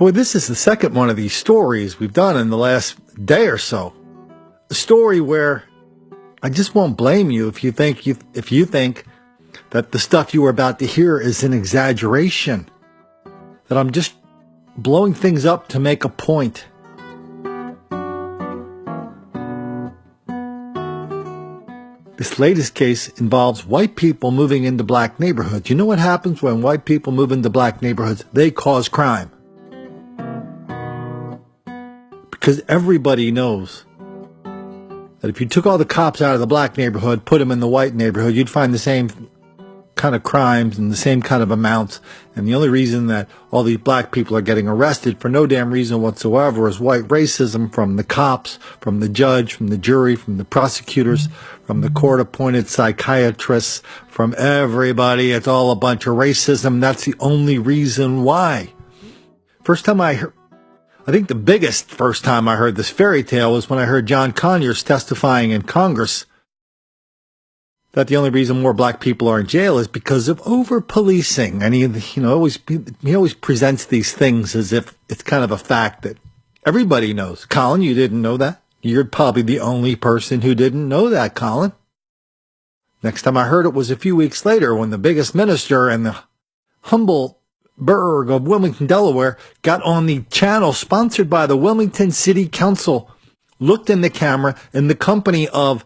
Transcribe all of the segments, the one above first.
Boy, this is the second one of these stories we've done in the last day or so. A story where I just won't blame you if you think that the stuff you are about to hear is an exaggeration, that I'm just blowing things up to make a point. This latest case involves white people moving into black neighborhoods. You know what happens when white people move into black neighborhoods? They cause crime. Because everybody knows that if you took all the cops out of the black neighborhood, put them in the white neighborhood, you'd find the same kind of crimes and the same kind of amounts. And the only reason that all these black people are getting arrested for no damn reason whatsoever is white racism from the cops, from the judge, from the jury, from the prosecutors, from the court-appointed psychiatrists, from everybody. It's all a bunch of racism. That's the only reason why. I think the biggest first time I heard this fairy tale was when I heard John Conyers testifying in Congress that the only reason more black people are in jail is because of over-policing. And he always presents these things as if it's kind of a fact that everybody knows. Colin, you didn't know that? You're probably the only person who didn't know that, Colin. Next time I heard it was a few weeks later when the biggest minister in the humble burg of Wilmington, Delaware, got on the channel sponsored by the Wilmington City Council, looked in the camera in the company of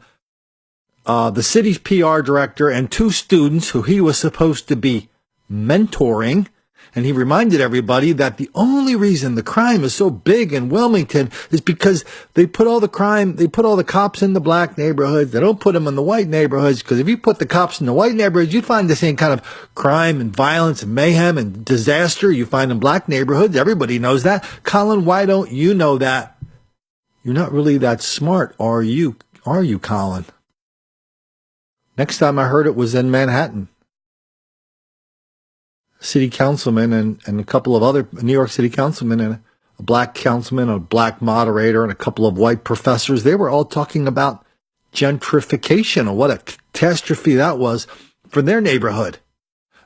the city's PR director and two students who he was supposed to be mentoring. And he reminded everybody that the only reason the crime is so big in Wilmington is because they put all the cops in the black neighborhoods. They don't put them in the white neighborhoods, because if you put the cops in the white neighborhoods, you'd find the same kind of crime and violence and mayhem and disaster you find in black neighborhoods. Everybody knows that. Colin, why don't you know that? You're not really that smart, are you? Are you, Colin? Next time I heard it was in Manhattan. City councilman and a couple of other New York City councilmen and a black councilman, a black moderator, and a couple of white professors. They were all talking about gentrification and what a catastrophe that was for their neighborhood.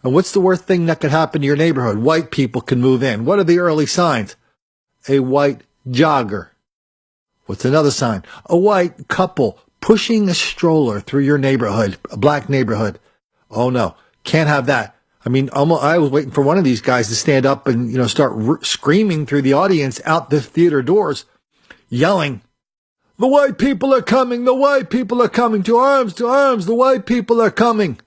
And what's the worst thing that could happen to your neighborhood? White people can move in. What are the early signs? A white jogger. What's another sign? A white couple pushing a stroller through your neighborhood, a black neighborhood. Oh no, can't have that. I mean, I was waiting for one of these guys to stand up and, start screaming through the audience out the theater doors, yelling, "The white people are coming! The white people are coming! To arms! To arms! The white people are coming!"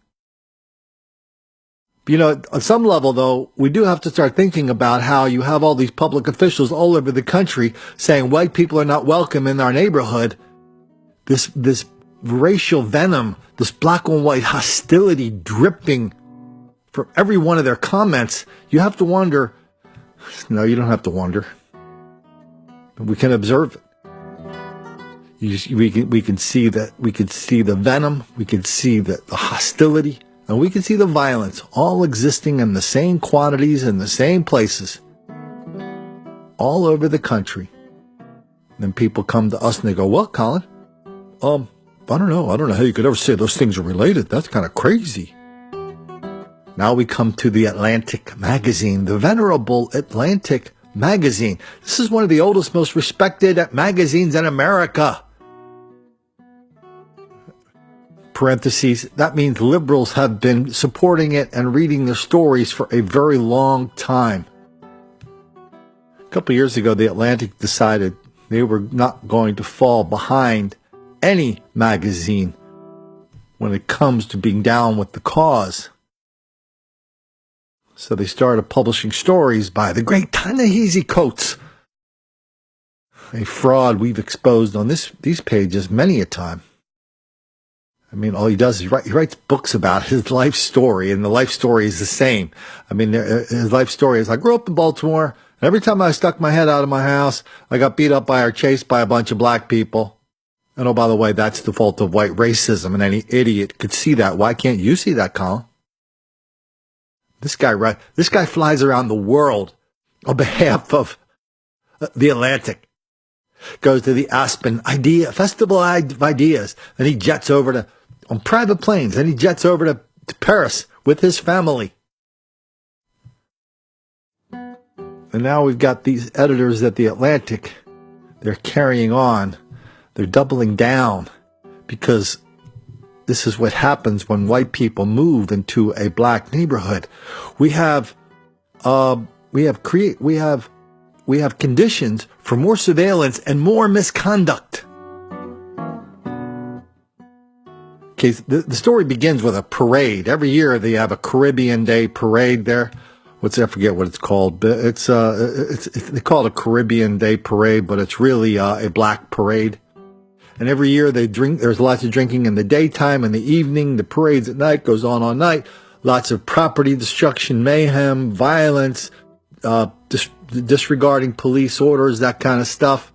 On some level, though, we do have to start thinking about how you have all these public officials all over the country saying white people are not welcome in our neighborhood. This racial venom, this black and white hostility dripping from every one of their comments. You have to wonder. No, you don't have to wonder. We can observe it. We can see that. We can see the venom. We can see the hostility, and we can see the violence, all existing in the same quantities in the same places, all over the country. And then people come to us and they go, "Well, Colin, I don't know. I don't know how you could ever say those things are related. That's kind of crazy." Now we come to the Atlantic magazine, the venerable Atlantic magazine. This is one of the oldest, most respected magazines in America. Parentheses, that means liberals have been supporting it and reading their stories for a very long time. A couple of years ago, the Atlantic decided they were not going to fall behind any magazine when it comes to being down with the cause. So they started publishing stories by the great Ta-Nehisi Coates, a fraud we've exposed on these pages many a time. I mean, all he does is he writes books about his life story, and the life story is the same. I mean, his life story is, I grew up in Baltimore, and every time I stuck my head out of my house, I got beat up by or chased by a bunch of black people. And oh, by the way, that's the fault of white racism, and any idiot could see that. Why can't you see that, Colin? This guy flies around the world on behalf of the Atlantic. Goes to the Aspen Festival of Ideas, and he jets over on private planes, and he jets over to Paris with his family. And now we've got these editors at The Atlantic. They're carrying on. They're doubling down because this is what happens when white people move into a black neighborhood. We have conditions for more surveillance and more misconduct. Okay, the story begins with a parade. Every year they have a Caribbean Day parade there. I forget what it's called. But they call it a Caribbean Day parade, but it's really a black parade. And every year they drink. There's lots of drinking in the daytime and the evening. The parades at night goes on all night. Lots of property destruction, mayhem, violence, disregarding police orders, that kind of stuff.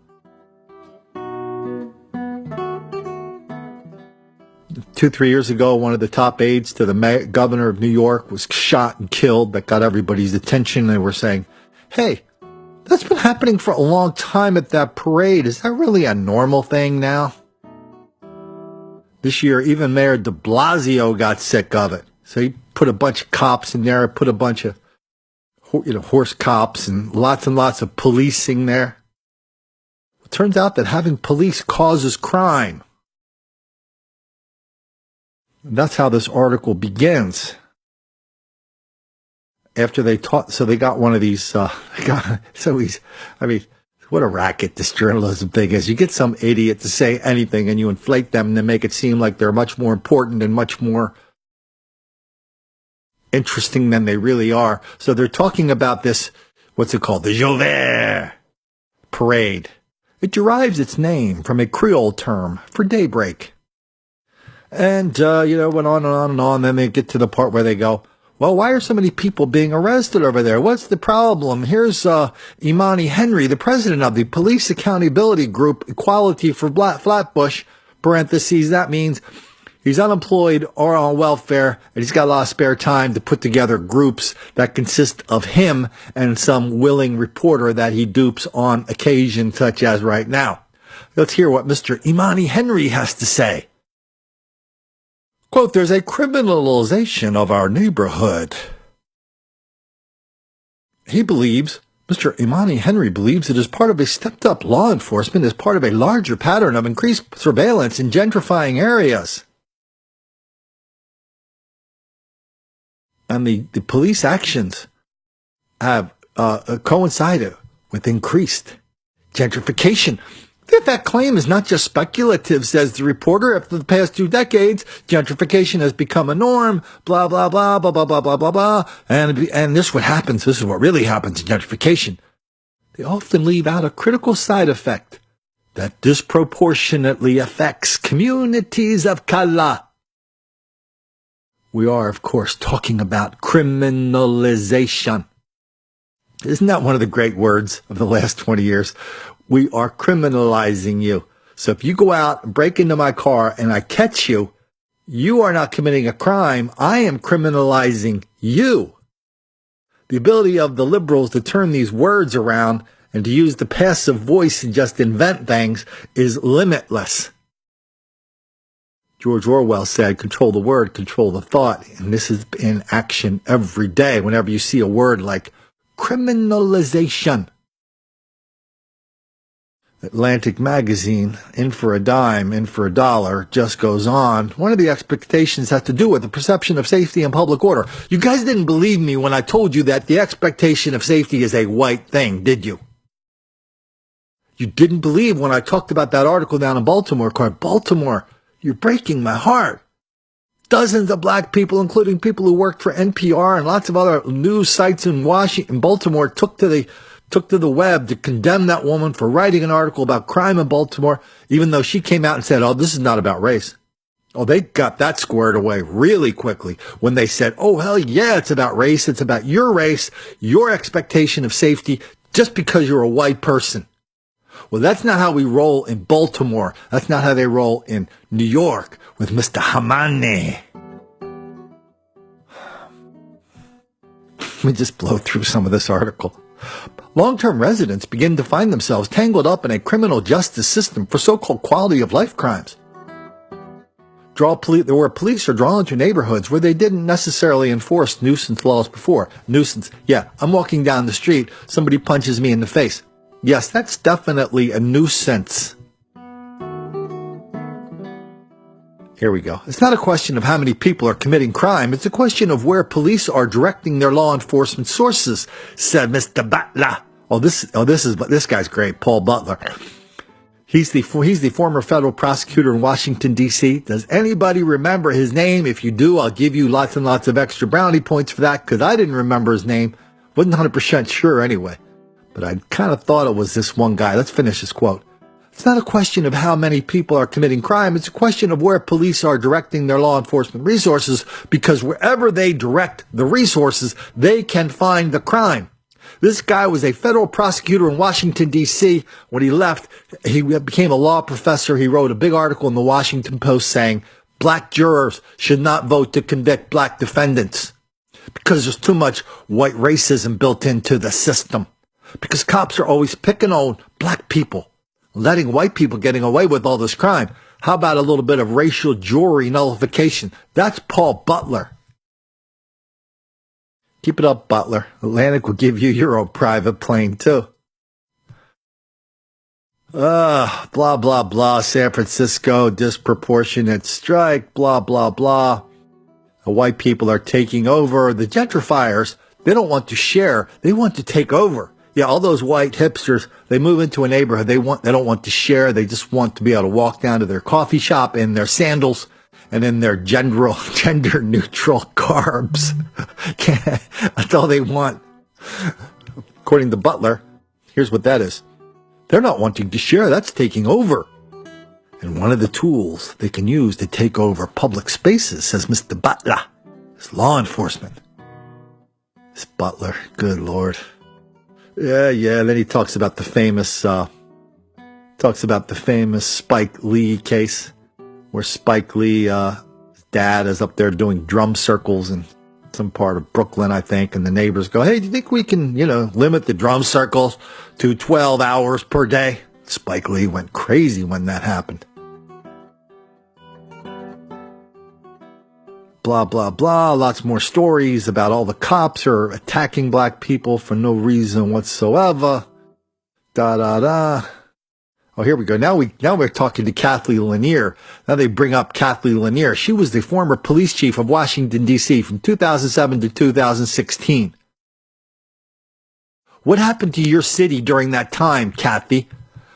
2-3 years ago, one of the top aides to the governor of New York was shot and killed. That got everybody's attention. They were saying, hey, that's been happening for a long time at that parade. Is that really a normal thing now? This year, even Mayor de Blasio got sick of it. So he put a bunch of cops in there, put a bunch of horse cops and lots of policing there. It turns out that having police causes crime. And that's how this article begins. After they taught, so they got one of these, what a racket this journalism thing is. You get some idiot to say anything and you inflate them and then make it seem like they're much more important and much more interesting than they really are. So they're talking about this, what's it called? The Jouvert parade. It derives its name from a Creole term for daybreak. And, went on and on and on. Then they get to the part where they go, well, why are so many people being arrested over there? What's the problem? Here's Imani Henry, the president of the Police Accountability Group, Equality for Flatbush, parentheses. That means he's unemployed or on welfare, and he's got a lot of spare time to put together groups that consist of him and some willing reporter that he dupes on occasion, such as right now. Let's hear what Mr. Imani Henry has to say. Quote, there's a criminalization of our neighborhood. Mr. Imani Henry believes it is part of a stepped-up law enforcement as part of a larger pattern of increased surveillance in gentrifying areas. And the police actions have coincided with increased gentrification. That claim is not just speculative, says the reporter. After the past 2 decades, gentrification has become a norm, blah, blah, blah, blah, blah, blah, blah, blah, blah. And this is what happens. This is what really happens in gentrification. They often leave out a critical side effect that disproportionately affects communities of color. We are, of course, talking about criminalization. Isn't that one of the great words of the last 20 years? We are criminalizing you. So if you go out and break into my car and I catch you, you are not committing a crime. I am criminalizing you. The ability of the liberals to turn these words around and to use the passive voice and just invent things is limitless. George Orwell said, control the word, control the thought. And this is in action every day. Whenever you see a word like criminalization. Atlantic Magazine, in for a dime, in for a dollar, just goes on. One of the expectations has to do with the perception of safety and public order. You guys didn't believe me when I told you that the expectation of safety is a white thing, did you? You didn't believe when I talked about that article down in Baltimore. Baltimore, you're breaking my heart. Dozens of black people, including people who worked for NPR and lots of other news sites in Washington, Baltimore, took to the web to condemn that woman for writing an article about crime in Baltimore, even though she came out and said, oh, this is not about race. Oh, they got that squared away really quickly when they said, oh, hell yeah, it's about race. It's about your race, your expectation of safety, just because you're a white person. Well, that's not how we roll in Baltimore. That's not how they roll in New York with Mr. Hamani. Let me just blow through some of this article. Long-term residents begin to find themselves tangled up in a criminal justice system for so-called quality of life crimes. where police are drawn to neighborhoods where they didn't necessarily enforce nuisance laws before. Nuisance. Yeah, I'm walking down the street. Somebody punches me in the face. Yes, that's definitely a nuisance. Here we go. It's not a question of how many people are committing crime. It's a question of where police are directing their law enforcement sources, said Mr. Butler. This guy's great, Paul Butler. He's the former federal prosecutor in Washington, D.C. Does anybody remember his name? If you do, I'll give you lots and lots of extra brownie points for that, because I didn't remember his name. Wasn't 100% sure anyway. But I kind of thought it was this one guy. Let's finish this quote. It's not a question of how many people are committing crime. It's a question of where police are directing their law enforcement resources, because wherever they direct the resources, they can find the crime. This guy was a federal prosecutor in Washington, D.C. When he left, he became a law professor. He wrote a big article in the Washington Post saying black jurors should not vote to convict black defendants because there's too much white racism built into the system. Because cops are always picking on black people, letting white people getting away with all this crime. How about a little bit of racial jury nullification? That's Paul Butler. Keep it up, Butler. Atlantic will give you your own private plane, too. Blah, blah, blah. San Francisco, disproportionate strike, blah, blah, blah. The white people are taking over. The gentrifiers, they don't want to share. They want to take over. Yeah, all those white hipsters, they move into a neighborhood. They don't want to share. They just want to be able to walk down to their coffee shop in their sandals and in their gender-neutral garbs. That's all they want. According to Butler, here's what that is. They're not wanting to share. That's taking over. And one of the tools they can use to take over public spaces, says Mr. Butler, is law enforcement. This Butler, good Lord. Yeah. Then he talks about the famous Spike Lee case, where Spike Lee, his dad is up there doing drum circles in some part of Brooklyn, I think, and the neighbors go, "Hey, do you think we can, limit the drum circles to 12 hours per day?" Spike Lee went crazy when that happened. Blah, blah, blah. Lots more stories about all the cops are attacking black people for no reason whatsoever. Da. Oh, here we go. Now we're talking to Kathleen Lanier. Now they bring up Kathleen Lanier. She was the former police chief of Washington, D.C. from 2007 to 2016. What happened to your city during that time, Kathy?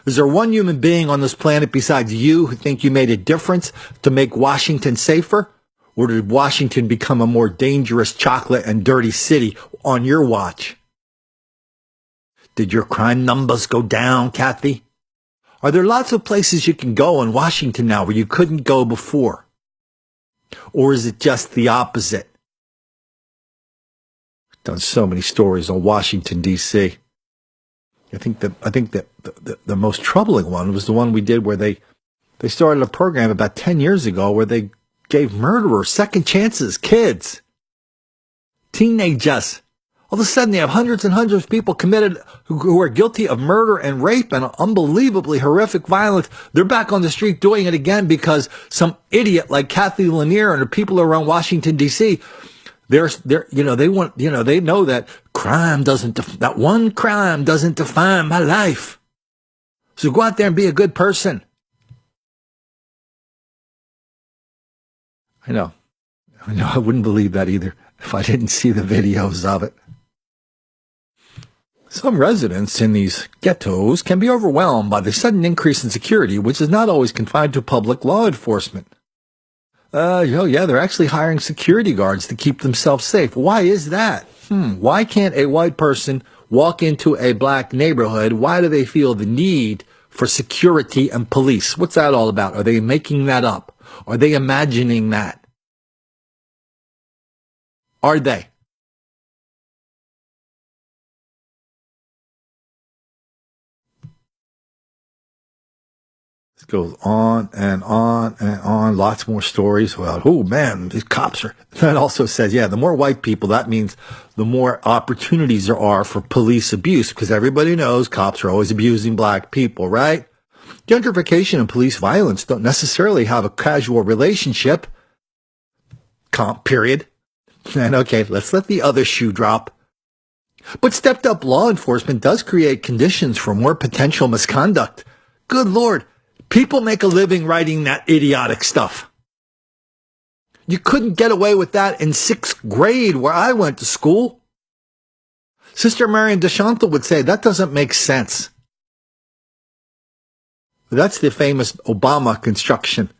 Is there one human being on this planet besides you who think you made a difference to make Washington safer? Or did Washington become a more dangerous, chocolate and dirty city on your watch? Did your crime numbers go down, Kathy? Are there lots of places you can go in Washington now where you couldn't go before? Or is it just the opposite? I've done so many stories on Washington, D.C. I think that the most troubling one was the one we did where they started a program about 10 years ago where they gave murderers second chances, kids, teenagers. All of a sudden, they have hundreds and hundreds of people committed who are guilty of murder and rape and unbelievably horrific violence. They're back on the street doing it again because some idiot like Kathy Lanier and the people around Washington, D.C., they know that that one crime doesn't define my life. So go out there and be a good person. I know, I wouldn't believe that either if I didn't see the videos of it. Some residents in these ghettos can be overwhelmed by the sudden increase in security, which is not always confined to public law enforcement. They're actually hiring security guards to keep themselves safe. Why is that? Why can't a white person walk into a black neighborhood? Why do they feel the need for security and police? What's that all about? Are they making that up? Are they imagining that? Are they? This goes on and on and on. Lots more stories about, oh man, these cops are. That also says, the more white people, that means the more opportunities there are for police abuse, because everybody knows cops are always abusing black people, right? Gentrification and police violence don't necessarily have a casual relationship. Period. And okay, let's let the other shoe drop. But stepped up law enforcement does create conditions for more potential misconduct. Good Lord, people make a living writing that idiotic stuff. You couldn't get away with that in 6th grade where I went to school. Sister Marion DeChantal would say that doesn't make sense. That's the famous Obama construction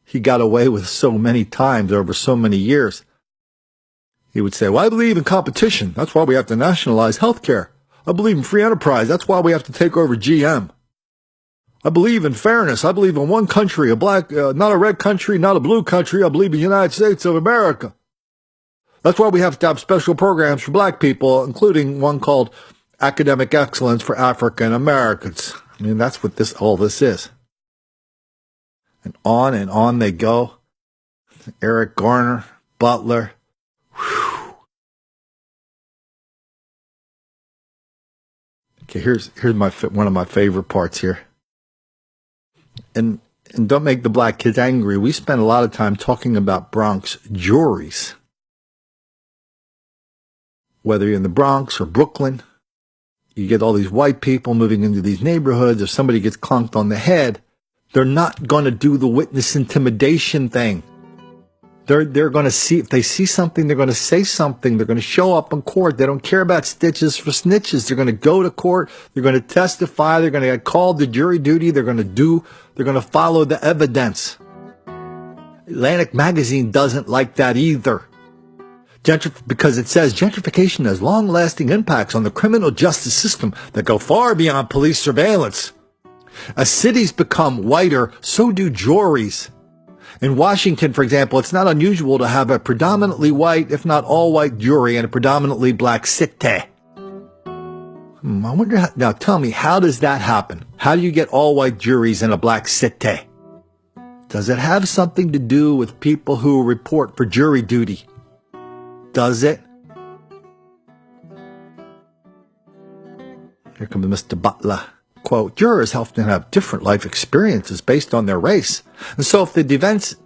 he got away with so many times over so many years. He would say, well, I believe in competition. That's why we have to nationalize healthcare. I believe in free enterprise. That's why we have to take over GM. I believe in fairness. I believe in one country, not a red country, not a blue country. I believe in the United States of America. That's why we have to have special programs for black people, including one called Academic Excellence for African Americans. I mean, that's what all this is. And on they go. Eric Garner, Butler. Whew. Okay, here's one of my favorite parts here. And don't make the black kids angry. We spend a lot of time talking about Bronx juries. Whether you're in the Bronx or Brooklyn, you get all these white people moving into these neighborhoods. If somebody gets clunked on the head, they're not going to do the witness intimidation thing. They're going to see, if they see something, they're going to say something. They're going to show up in court. They don't care about stitches for snitches. They're going to go to court. They're going to testify. They're going to get called to jury duty. They're going to follow the evidence. Atlantic Magazine doesn't like that either. Because it says gentrification has long-lasting impacts on the criminal justice system that go far beyond police surveillance. As cities become whiter, so do juries. In Washington, for example, it's not unusual to have a predominantly white, if not all-white jury in a predominantly black city. I wonder, now tell me, how does that happen? How do you get all-white juries in a black city? Does it have something to do with people who report for jury duty? Does it? Here comes Mr. Butler. Quote, jurors often have different life experiences based on their race. And so if the defense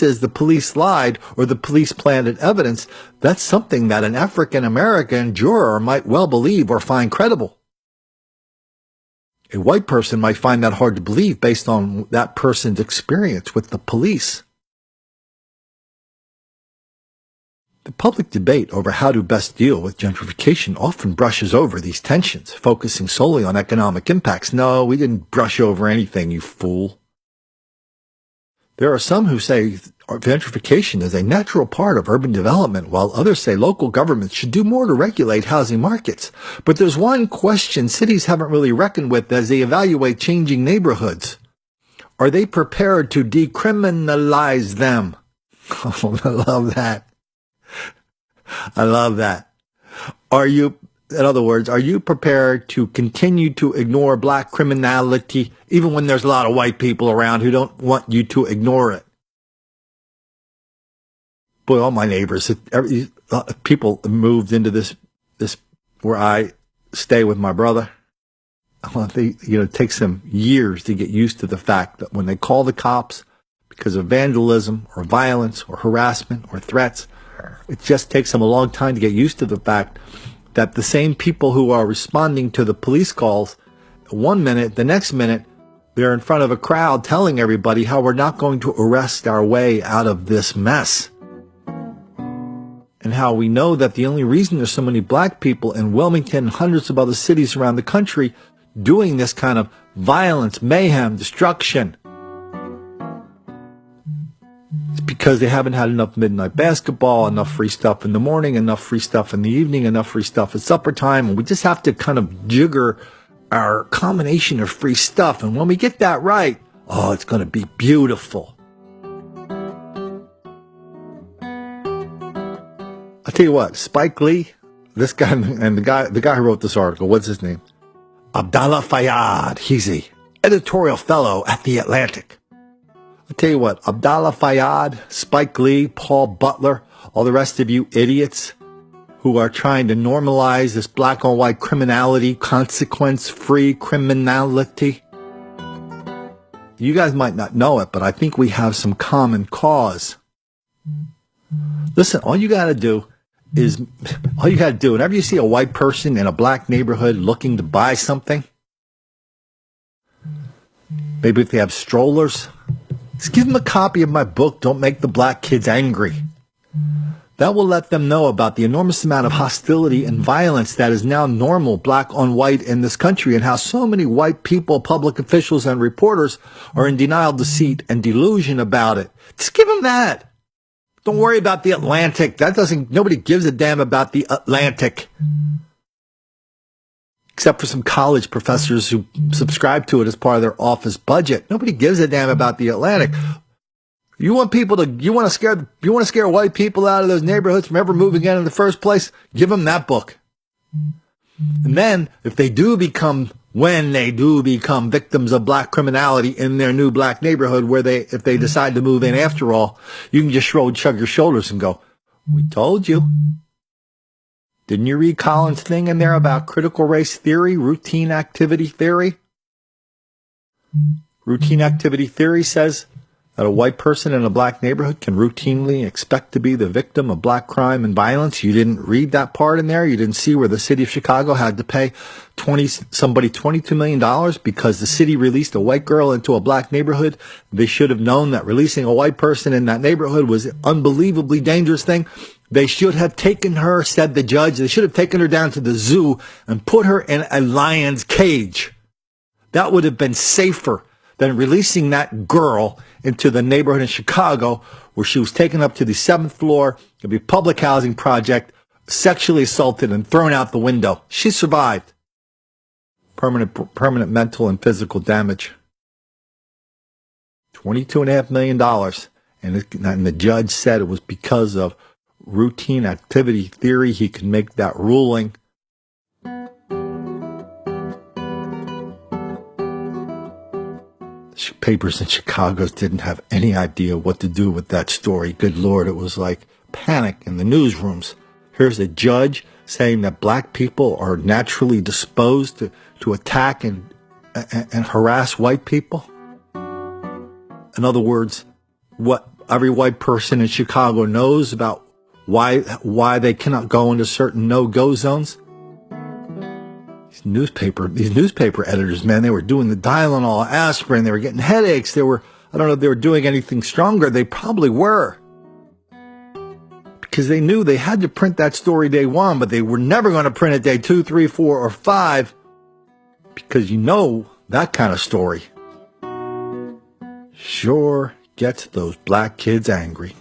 is the police lied or the police planted evidence, that's something that an African-American juror might well believe or find credible. A white person might find that hard to believe based on that person's experience with the police. The public debate over how to best deal with gentrification often brushes over these tensions, focusing solely on economic impacts. No, we didn't brush over anything, you fool. There are some who say gentrification is a natural part of urban development, while others say local governments should do more to regulate housing markets. But there's one question cities haven't really reckoned with as they evaluate changing neighborhoods. Are they prepared to decriminalize them? Oh, I love that. I love that. In other words, are you prepared to continue to ignore black criminality even when there's a lot of white people around who don't want you to ignore it? Boy, all my neighbors, people moved into this where I stay with my brother. It takes them years to get used to the fact that when they call the cops because of vandalism or violence or harassment or threats, it just takes them a long time to get used to the fact that the same people who are responding to the police calls, one minute, the next minute, they're in front of a crowd telling everybody how we're not going to arrest our way out of this mess. And how we know that the only reason there's so many black people in Wilmington and hundreds of other cities around the country doing this kind of violence, mayhem, destruction, because they haven't had enough midnight basketball, enough free stuff in the morning, enough free stuff in the evening, enough free stuff at supper time. And we just have to kind of jigger our combination of free stuff. And when we get that right, oh, it's going to be beautiful. I'll tell you what, Spike Lee, this guy, and the guy who wrote this article, what's his name? Abdallah Fayyad. He's a editorial fellow at The Atlantic. I'll tell you what, Abdallah Fayyad, Spike Lee, Paul Butler, all the rest of you idiots who are trying to normalize this black on white criminality, consequence-free criminality. You guys might not know it, but I think we have some common cause. Listen, all you got to do, whenever you see a white person in a black neighborhood looking to buy something, maybe if they have strollers, just give them a copy of my book, Don't Make the Black Kids Angry. That will let them know about the enormous amount of hostility and violence that is now normal, black on white, in this country, and how so many white people, public officials, and reporters are in denial, deceit, and delusion about it. Just give them that. Don't worry about the Atlantic. Nobody gives a damn about the Atlantic. Except for some college professors who subscribe to it as part of their office budget. Nobody gives a damn about the Atlantic. You want to scare white people out of those neighborhoods from ever moving in the first place? Give them that book. And then, when they do become victims of black criminality in their new black neighborhood, if they decide to move in after all, you can just shrug your shoulders and go, "We told you." Didn't you read Colin's thing in there about critical race theory, routine activity theory? Routine activity theory says that a white person in a black neighborhood can routinely expect to be the victim of black crime and violence. You didn't read that part in there. You didn't see where the city of Chicago had to pay $22 million because the city released a white girl into a black neighborhood. They should have known that releasing a white person in that neighborhood was an unbelievably dangerous thing. They should have taken her, said the judge, they should have taken her down to the zoo and put her in a lion's cage. That would have been safer than releasing that girl into the neighborhood in Chicago where she was taken up to the 7th floor of a public housing project, sexually assaulted and thrown out the window. She survived. Permanent mental and physical damage. $22.5 million. And the judge said it was because of routine activity theory. He could make that ruling. Papers in Chicago didn't have any idea what to do with that story. Good Lord, it was like panic in the newsrooms. Here's a judge saying that black people are naturally disposed to attack and harass white people. In other words, what every white person in Chicago knows about why they cannot go into certain no-go zones. These newspaper editors, man, they were doing the Tylenol, aspirin, they were getting headaches. I don't know if they were doing anything stronger. They probably were. Because they knew they had to print that story day 1, but they were never going to print it day 2, 3, 4, or 5. Because that kind of story sure gets those black kids angry.